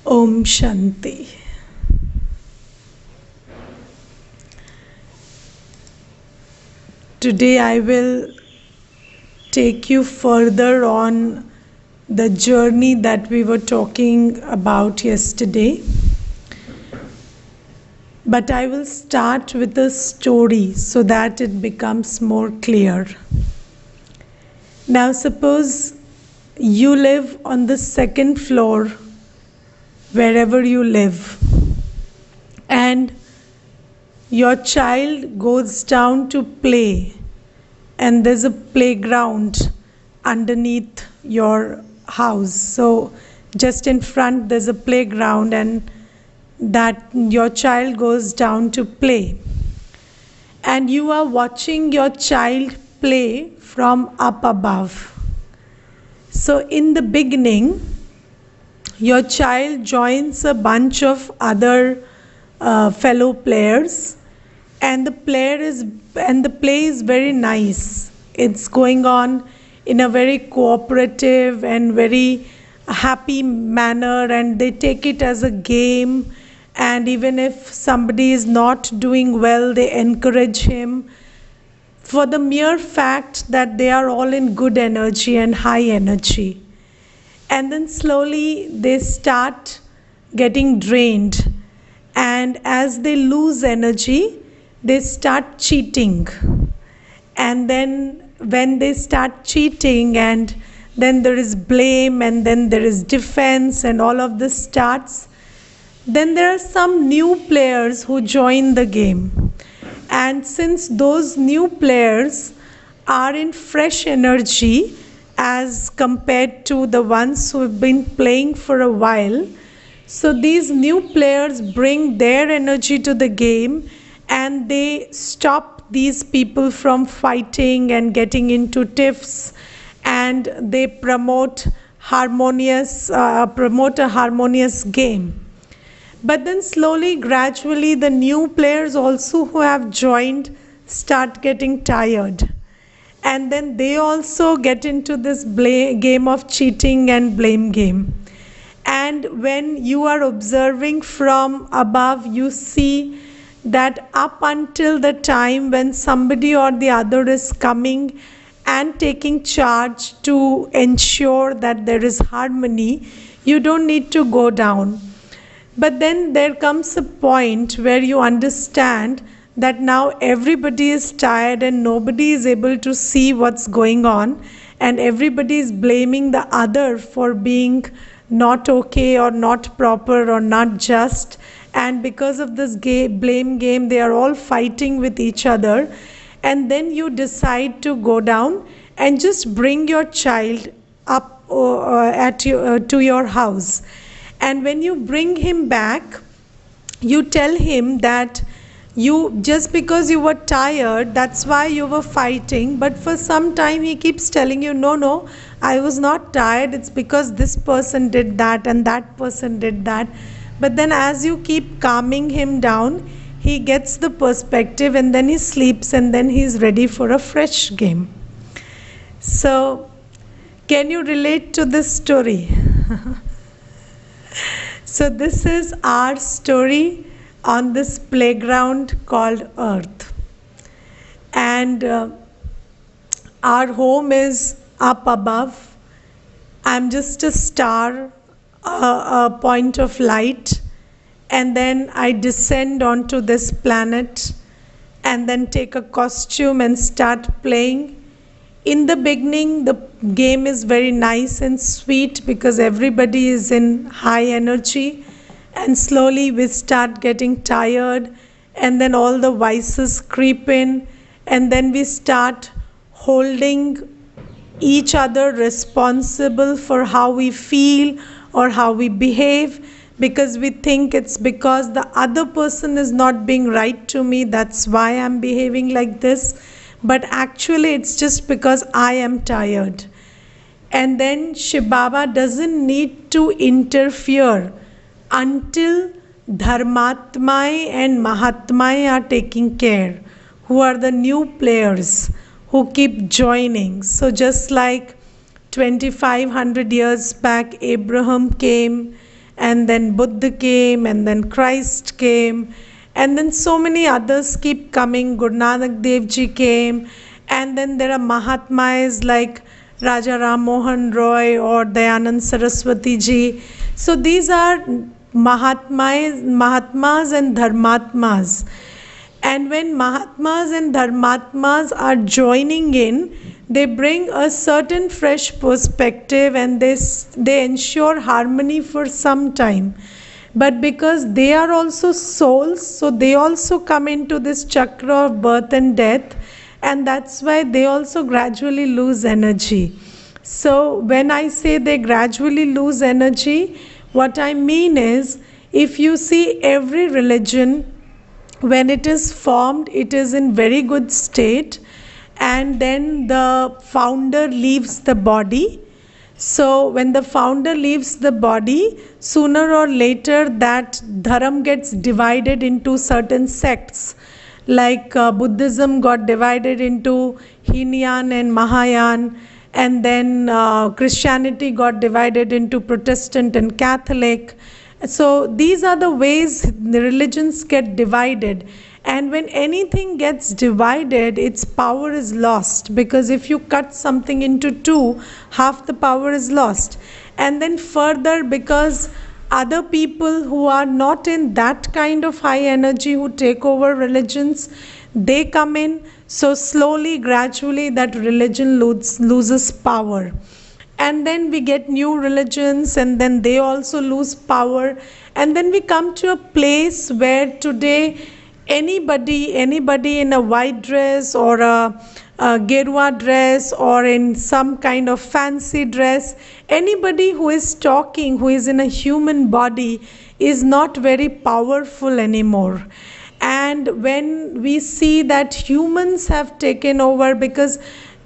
Om Shanti. Today I will take you further on the journey that we were talking about yesterday. But I will start with a story so that it becomes more clear. Now suppose you live on the second floor wherever you live, and your child goes down to play, and there's a playground underneath your house. So just in front there's a playground, and that your child goes down to play, and you are watching your child play from up above. So in the beginning, your child joins a bunch of other fellow players, and the play is very nice. It's going on in a very cooperative and very happy manner, and they take it as a game. And even if somebody is not doing well, they encourage him for the mere fact that they are all in good energy and high energy. And then slowly they start getting drained, and as they lose energy, they start cheating. And then when they start cheating, and then there is blame, and then there is defense, and all of this starts, then there are some new players who join the game. And since those new players are in fresh energy as compared to the ones who have been playing for a while, so these new players bring their energy to the game, and they stop these people from fighting and getting into tiffs, and they promote a harmonious game. But then slowly, gradually, the new players also who have joined start getting tired. And then they also get into this game of cheating and blame game. And when you are observing from above, you see that up until the time when somebody or the other is coming and taking charge to ensure that there is harmony, you don't need to go down. But then there comes a point where you understand that now everybody is tired and nobody is able to see what's going on, and everybody is blaming the other for being not okay or not proper or not just. And because of this blame game, they are all fighting with each other. And then you decide to go down and just bring your child up to your house. And when you bring him back, you tell him that just because you were tired, that's why you were fighting. But for some time he keeps telling you, no, I was not tired, it's because this person did that and that person did that. But then as you keep calming him down, he gets the perspective, and then he sleeps, and then he's ready for a fresh game. So can you relate to this story? So this is our story on this playground called Earth. And our home is up above. I'm just a star, a point of light. And then I descend onto this planet and then take a costume and start playing. In the beginning, the game is very nice and sweet because everybody is in high energy, and slowly we start getting tired, and then all the vices creep in, and then we start holding each other responsible for how we feel or how we behave, because we think it's because the other person is not being right to me, that's why I'm behaving like this. But actually it's just because I am tired. And then Shiv Baba doesn't need to interfere until Dharmatmai and Mahatmai are taking care, who are the new players who keep joining. So just like 2500 years back, Abraham came and then Buddha came, and then Christ came, and then so many others keep coming. Guru Nanak Dev Ji came, and then there are Mahatmas like Raja Ram Mohan Roy or Dayanand Saraswati Ji. So these are Mahatmas and Dharmatmas. And when Mahatmas and Dharmatmas are joining in, they bring a certain fresh perspective, and they ensure harmony for some time. But because they are also souls, so they also come into this chakra of birth and death, and that's why they also gradually lose energy. So when I say they gradually lose energy, what I mean is, if you see every religion, when it is formed, it is in very good state, and then the founder leaves the body. So when the founder leaves the body, sooner or later that dharam gets divided into certain sects. Like Buddhism got divided into Hinayan and Mahayana, and then Christianity got divided into Protestant and Catholic. So these are the ways the religions get divided. And when anything gets divided, its power is lost, because if you cut something into two, half the power is lost. And then further, because other people who are not in that kind of high energy who take over religions, they come in, so slowly, gradually that religion loses power. And then we get new religions, and then they also lose power, and then we come to a place where today anybody in a white dress or a gerua dress or in some kind of fancy dress, anybody who is talking, who is in a human body, is not very powerful anymore. And when we see that humans have taken over, because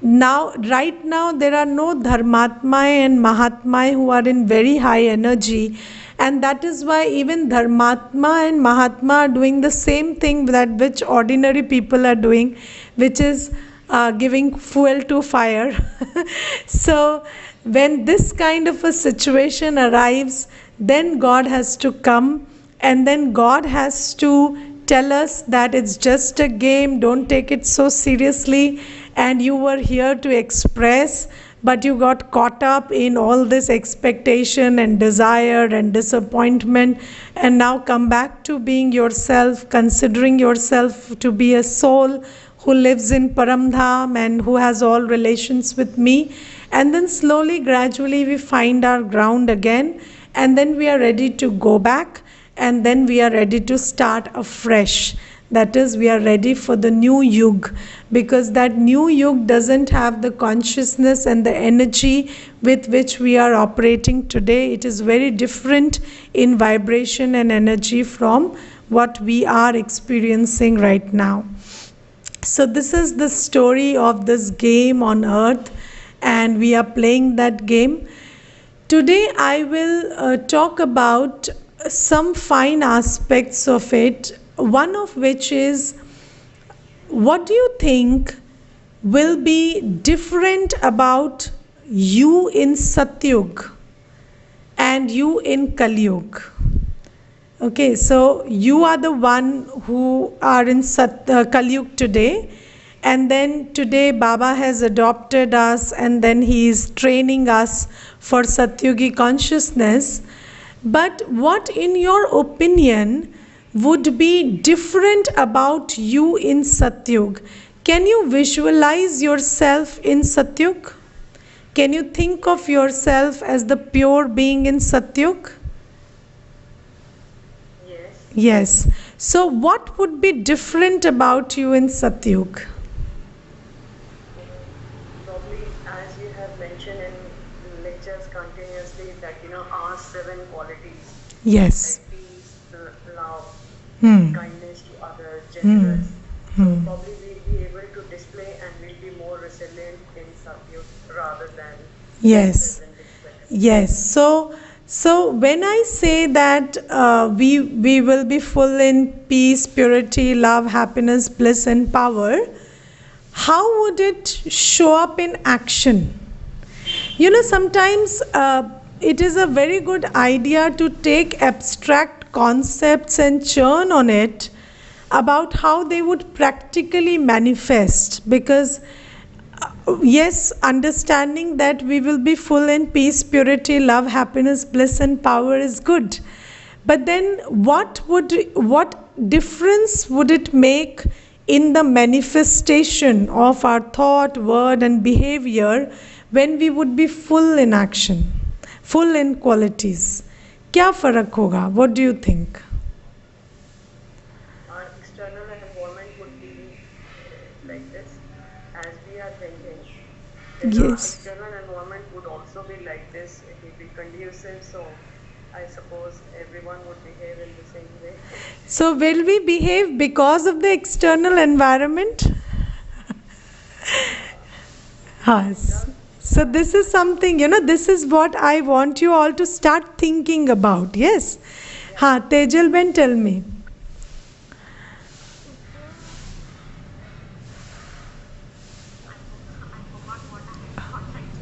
right now there are no Dharmatma and Mahatma who are in very high energy, and that is why even Dharmatma and Mahatma are doing the same thing that which ordinary people are doing, which is giving fuel to fire. So when this kind of a situation arrives, then God has to come, and then God has to tell us that it's just a game, don't take it so seriously, and you were here to express, but you got caught up in all this expectation and desire and disappointment, and now come back to being yourself, considering yourself to be a soul who lives in Paramdham and who has all relations with me. And then slowly, gradually we find our ground again, and then we are ready to go back, and then we are ready to start afresh. That is, we are ready for the new yug, because that new yug doesn't have the consciousness and the energy with which we are operating today. It is very different in vibration and energy from what we are experiencing right now. So this is the story of this game on earth, and we are playing that game. Today I will talk about some fine aspects of it, one of which is, what do you think will be different about you in Satyug and you in Kalyug? Okay, so you are the one who are in Kalyug today, and then today Baba has adopted us, and then he is training us for Satyugi consciousness. But what, in your opinion, would be different about you in Satyug? Can you visualize yourself in Satyug? Can you think of yourself as the pure being in Satyug? Yes. Yes. So what would be different about you in Satyug? Probably, as you have mentioned in lectures continuously, that our 7 qualities, Yes. like peace, love, Hmm. kindness to others, generous. Hmm. Probably we'll be able to display, and we'll be more resilient in Satyug rather than Yes. present in Satyug. Yes. So when I say that we will be full in peace, purity, love, happiness, bliss, and power, how would it show up in action? Sometimes it is a very good idea to take abstract concepts and churn on it about how they would practically manifest, because yes, understanding that we will be full in peace, purity, love, happiness, bliss and power is good, but then what difference would it make in the manifestation of our thought, word and behavior when we would be full in action, full in qualities? क्या फर्क होगा? What do you think? Our external environment would be like this, as we are thinking. Then our Yes. external environment would also be like this. It will be conducive, so I suppose everyone would behave in the same way. So will we behave because of the external environment? Yes. So this is something, this is what I want you all to start thinking about. Yes. Tejal Ben, tell me.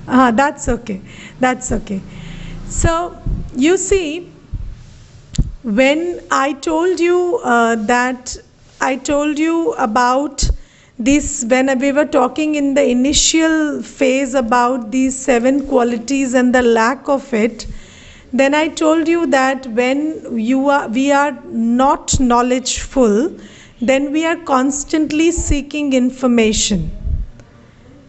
That's okay. That's okay. So you see, when I told you about this, when we were talking in the initial phase about these 7 qualities and the lack of it, then I told you that when we are not knowledgeful, then we are constantly seeking information.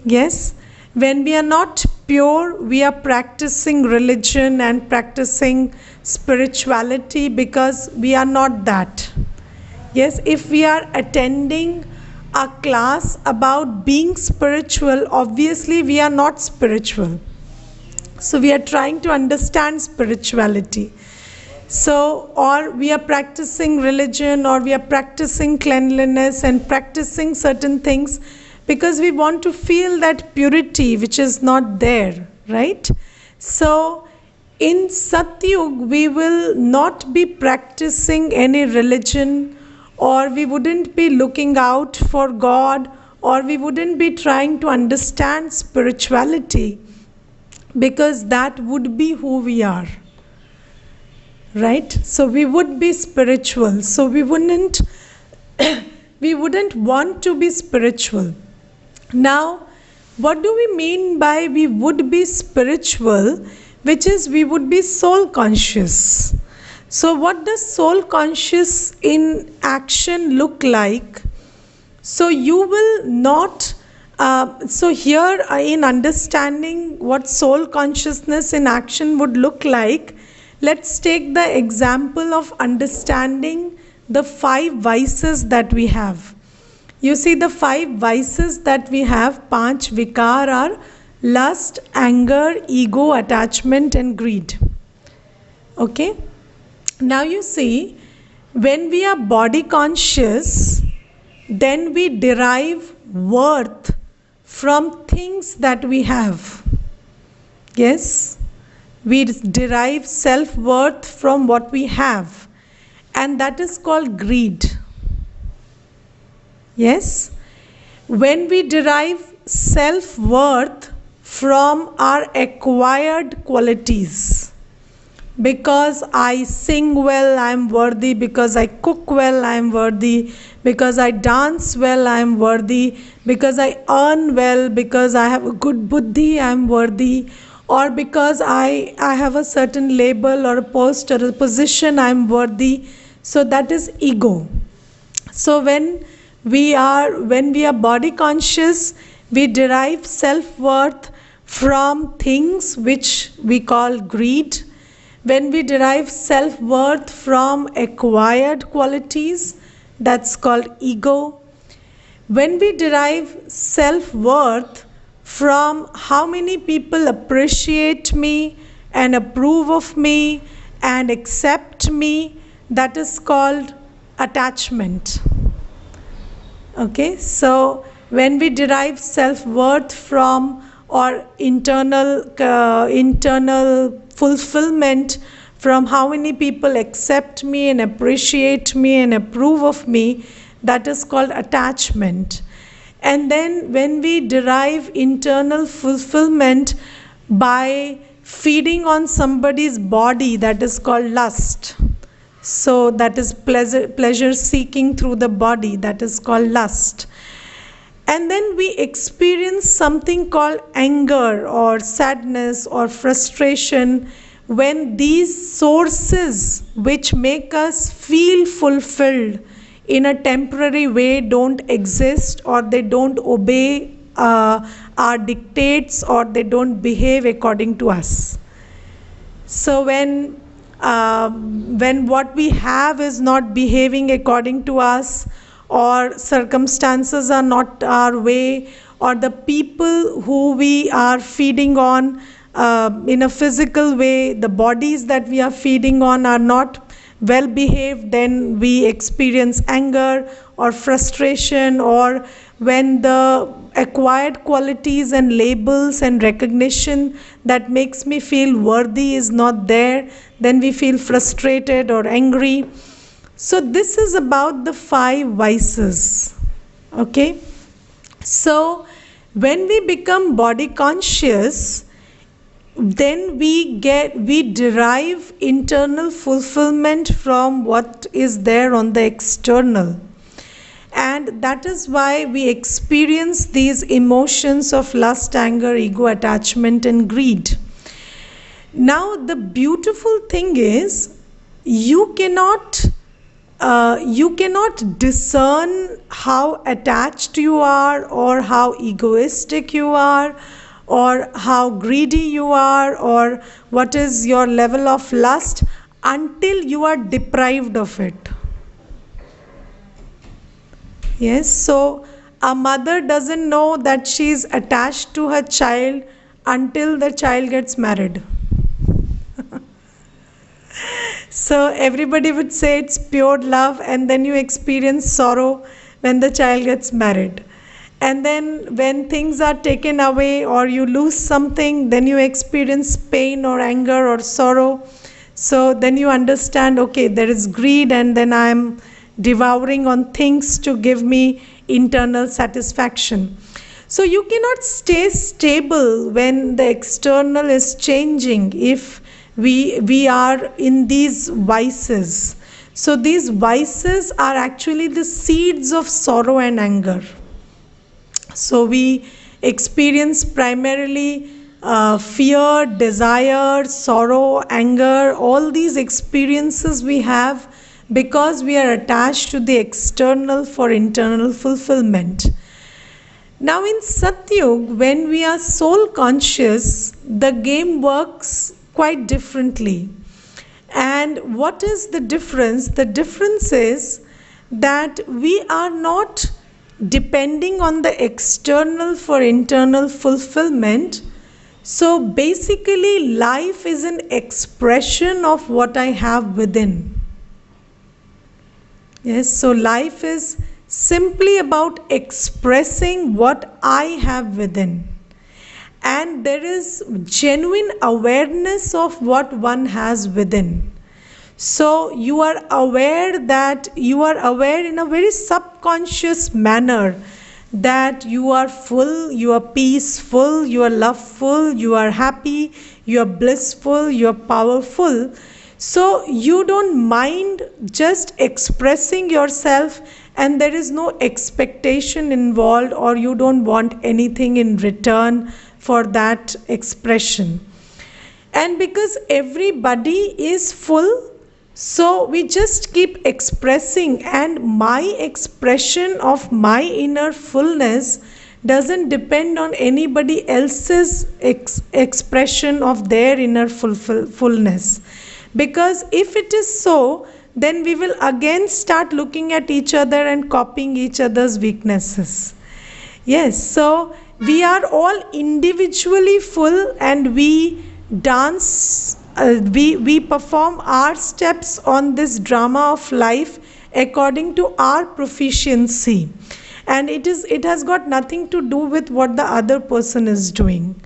Yes, when we are not pure, we are practicing religion and practicing spirituality because we are not that. Yes, if we are attending a class about being spiritual, obviously we are not spiritual. So we are trying to understand spirituality. So, or we are practicing religion, or we are practicing cleanliness and practicing certain things because we want to feel that purity which is not there, right? So in Satyug we will not be practicing any religion, or we wouldn't be looking out for God, or we wouldn't be trying to understand spirituality, because that would be who we are, right? So we would be spiritual, so we wouldn't want to be spiritual. Now, what do we mean by we would be spiritual? Which is, we would be soul conscious. So what does soul conscious in action look like? So you will not, so here in understanding what soul consciousness in action would look like, let's take the example of understanding the 5 vices that we have. You see, the 5 vices that we have, 5 vikar, are lust, anger, ego, attachment and greed. Okay? Now you see, when we are body conscious, then we derive worth from things that we have. Yes? We derive self-worth from what we have, and that is called greed. Yes? When we derive self-worth from our acquired qualities, because I sing well, I am worthy, because I cook well, I am worthy, because I dance well, I am worthy, because I earn well, because I have a good buddhi, I am worthy, or because I have a certain label or a post or a position, I am worthy. So that is ego. So when we are body conscious, we derive self-worth from things which we call greed. When we derive self-worth from acquired qualities, that's called ego. When we derive self-worth from how many people appreciate me and approve of me and accept me, that is called attachment. Okay, so when we derive self-worth from or internal fulfillment from how many people accept me and appreciate me and approve of me, that is called attachment. And then when we derive internal fulfillment by feeding on somebody's body, that is called lust. So that is pleasure seeking through the body, that is called lust. And then we experience something called anger or sadness or frustration, when these sources which make us feel fulfilled in a temporary way don't exist, or they don't obey our dictates, or they don't behave according to us. So when what we have is not behaving according to us, or circumstances are not our way, or the people who we are feeding on in a physical way, the bodies that we are feeding on are not well behaved, then we experience anger or frustration. Or when the acquired qualities and labels and recognition that makes me feel worthy is not there, then we feel frustrated or angry. So this is about the 5 vices. Okay, so when we become body conscious, then we derive internal fulfillment from what is there on the external. And that is why we experience these emotions of lust, anger, ego attachment, and greed. Now the beautiful thing is, you cannot discern how attached you are, or how egoistic you are, or how greedy you are, or what is your level of lust, until you are deprived of it. Yes, so a mother doesn't know that she is attached to her child until the child gets married. So everybody would say it's pure love, and then you experience sorrow when the child gets married. And then when things are taken away, or you lose something, then you experience pain or anger or sorrow. So then you understand, okay, there is greed, and then I'm devouring on things to give me internal satisfaction. So you cannot stay stable when the external is changing, if we are in these vices. So these vices are actually the seeds of sorrow and anger. So we experience primarily fear, desire, sorrow, anger. All these experiences we have because we are attached to the external for internal fulfillment. Now in Satyug, when we are soul conscious, the game works quite differently. And what is the difference? The difference is that we are not depending on the external for internal fulfillment. So basically, life is an expression of what I have within. Yes, so life is simply about expressing what I have within. And there is genuine awareness of what one has within. So you are aware in a very subconscious manner that you are full, you are peaceful, you are loveful, you are happy, you are blissful, you are powerful. So you don't mind just expressing yourself, and there is no expectation involved, or you don't want anything in return for that expression. And because everybody is full, so we just keep expressing, and my expression of my inner fullness doesn't depend on anybody else's expression of their inner fullness. Because if it is so, then we will again start looking at each other and copying each other's weaknesses. Yes, so we are all individually full, and we dance, we perform our steps on this drama of life according to our proficiency. And it has got nothing to do with what the other person is doing.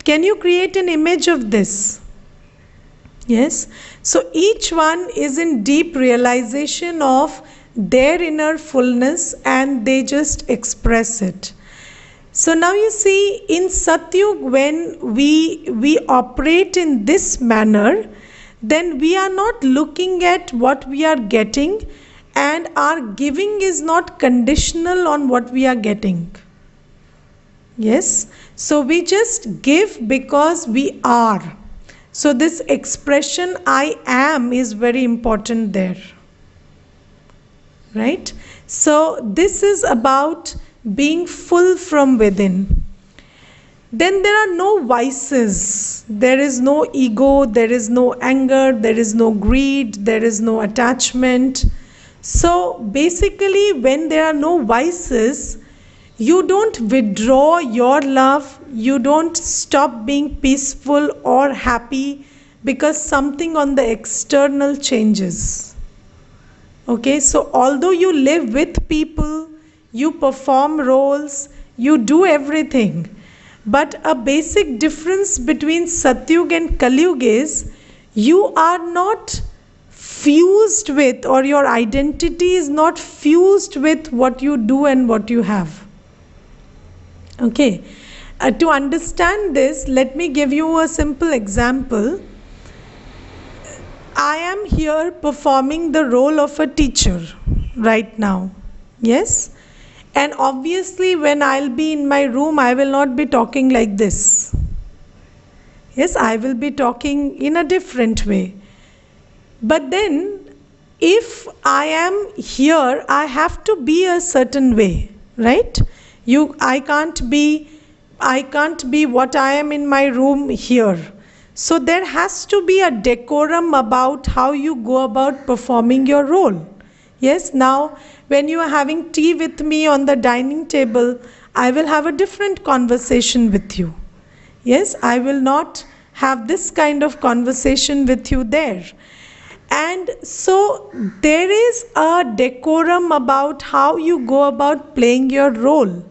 Can you create an image of this? Yes. So each one is in deep realization of their inner fullness, and they just express it. So now you see, in Satyug, when we operate in this manner, then we are not looking at what we are getting, and our giving is not conditional on what we are getting. Yes, so we just give because we are. So this expression I am is very important there. Right? So this is about being full from within. Then there are no vices. There is no ego, there is no anger, there is no greed, there is no attachment. So basically, when there are no vices, you don't withdraw your love, you don't stop being peaceful or happy because something on the external changes. Okay, so although you live with people, you perform roles, you do everything, but a basic difference between Satyug and Kalyug is you are not fused with, or your identity is not fused with what you do and what you have. Okay, to understand this, let me give you a simple example. I am here performing the role of a teacher right now. Yes? And obviously, when I'll be in my room, I will not be talking like this. Yes, I will be talking in a different way. But then, if I am here, I have to be a certain way, right? I can't be what I am in my room here. So there has to be a decorum about how you go about performing your role. Yes, now when you are having tea with me on the dining table, I will have a different conversation with you. Yes, I will not have this kind of conversation with you there. And so there is a decorum about how you go about playing your role.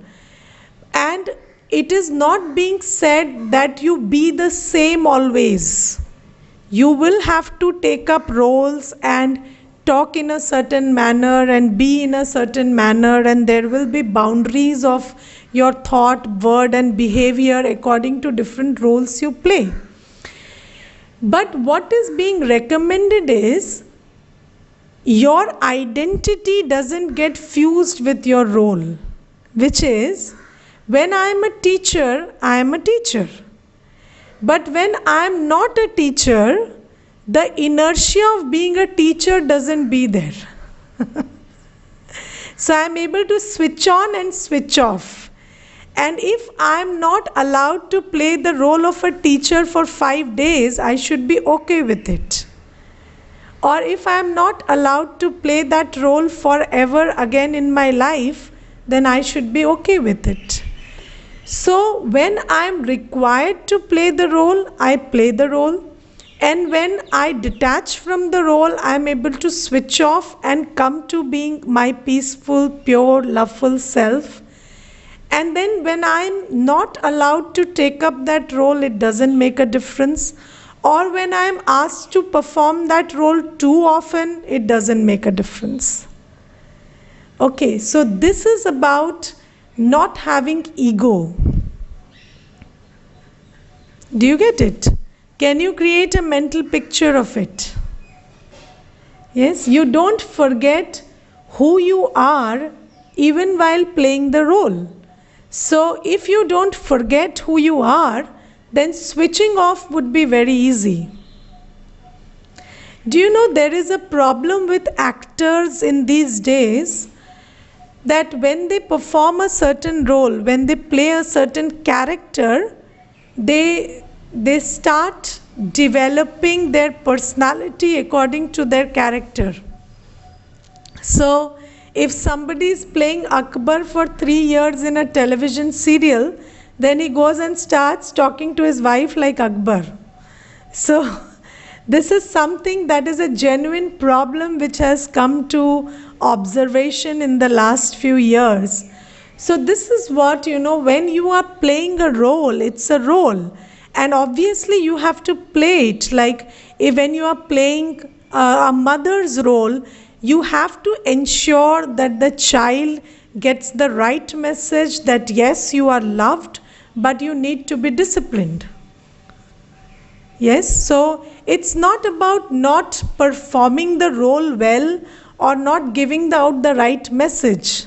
And it is not being said that you be the same always. You will have to take up roles and talk in a certain manner and be in a certain manner, and there will be boundaries of your thought, word and behavior according to different roles you play. But what is being recommended is your identity doesn't get fused with your role, which is, when I am a teacher, I am a teacher. But when I am not a teacher, the inertia of being a teacher doesn't be there. So I am able to switch on and switch off. And if I am not allowed to play the role of a teacher for 5 days, I should be okay with it. Or if I am not allowed to play that role forever again in my life, then I should be okay with it. So when I am required to play the role, I play the role. And when I detach from the role, I am able to switch off and come to being my peaceful, pure, loveful self. And then when I am not allowed to take up that role, it doesn't make a difference. Or when I am asked to perform that role too often, it doesn't make a difference. Okay, so this is about not having ego. Do you get it? Can you create a mental picture of it? Yes, you don't forget who you are even while playing the role. So if you don't forget who you are, then switching off would be very easy. Do you know there is a problem with actors in these days, that when they perform a certain role, when they play a certain character, they start developing their personality according to their character. So if somebody is playing Akbar for 3 years in a television serial, then he goes and starts talking to his wife like Akbar. So this is something that is a genuine problem which has come to observation in the last few years. So this is what, when you are playing a role, it's a role. And obviously you have to play it. Like when you are playing a mother's role, you have to ensure that the child gets the right message that yes, you are loved, but you need to be disciplined. Yes, so it's not about not performing the role well or not giving out the right message.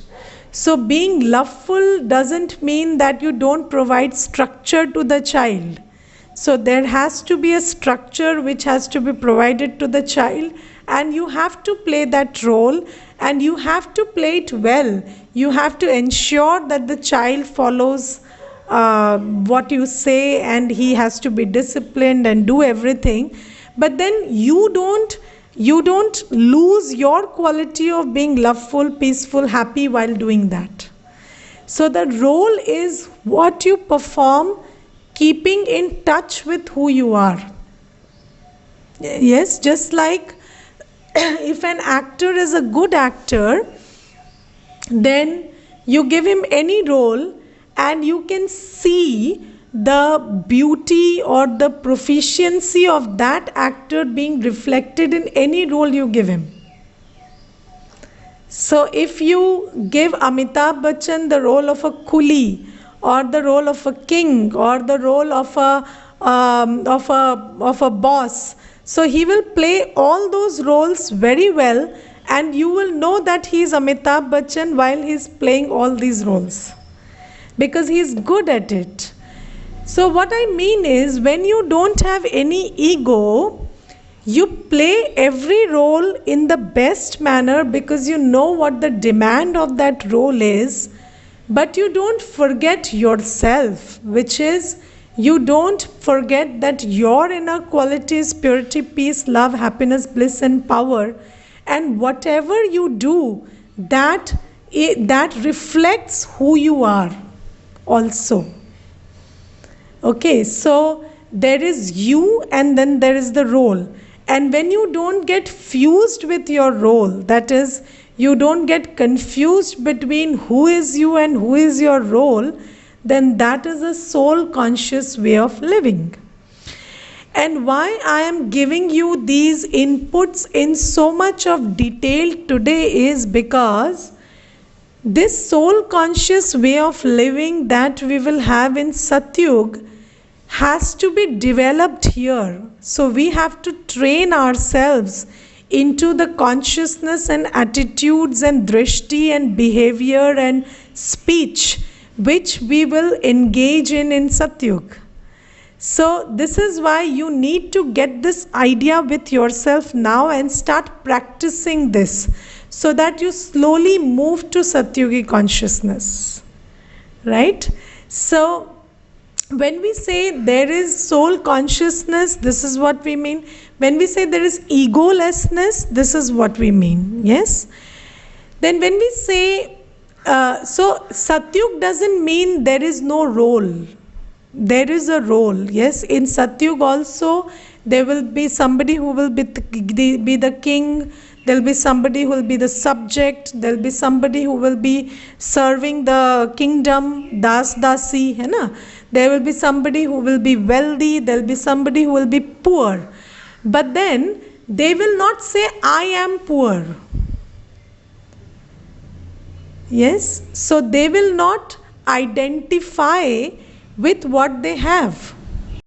So being loveful doesn't mean that you don't provide structure to the child. So there has to be a structure which has to be provided to the child, and you have to play that role, and you have to play it well. You have to ensure that the child follows what you say, and he has to be disciplined and do everything. But then you don't lose your quality of being loveful, peaceful, happy while doing that. So the role is what you perform, keeping in touch with who you are. Yes, just like if an actor is a good actor, then you give him any role and you can see the beauty or the proficiency of that actor being reflected in any role you give him. So if you give Amitabh Bachchan the role of a coolie, or the role of a king, or the role of a boss, so he will play all those roles very well, and you will know that he is Amitabh Bachchan while he is playing all these roles, because he is good at it. So what I mean is, when you don't have any ego, you play every role in the best manner because you know what the demand of that role is, but you don't forget yourself, which is, you don't forget that your inner qualities, purity, peace, love, happiness, bliss and power, and whatever you do, that reflects who you are also. Okay, so there is you and then there is the role. And when you don't get fused with your role, that is, you don't get confused between who is you and who is your role, then that is a soul conscious way of living. And why I am giving you these inputs in so much of detail today is because this soul conscious way of living that we will have in Satyug has to be developed here. So we have to train ourselves into the consciousness and attitudes and drishti and behavior and speech which we will engage in Satyug. So this is why you need to get this idea with yourself now and start practicing this, so that you slowly move to Satyugi consciousness. Right? So when we say there is soul consciousness, this is what we mean. When we say there is egolessness, this is what we mean. Yes? Then when we say, so Satyug doesn't mean there is no role. There is a role. Yes, in Satyug also there will be somebody who will be the king. There will be somebody who will be the subject. There will be somebody who will be serving the kingdom, das dasi, hai na? There will be somebody who will be wealthy. There will be somebody who will be poor. But then they will not say, I am poor. Yes, so they will not identify with what they have.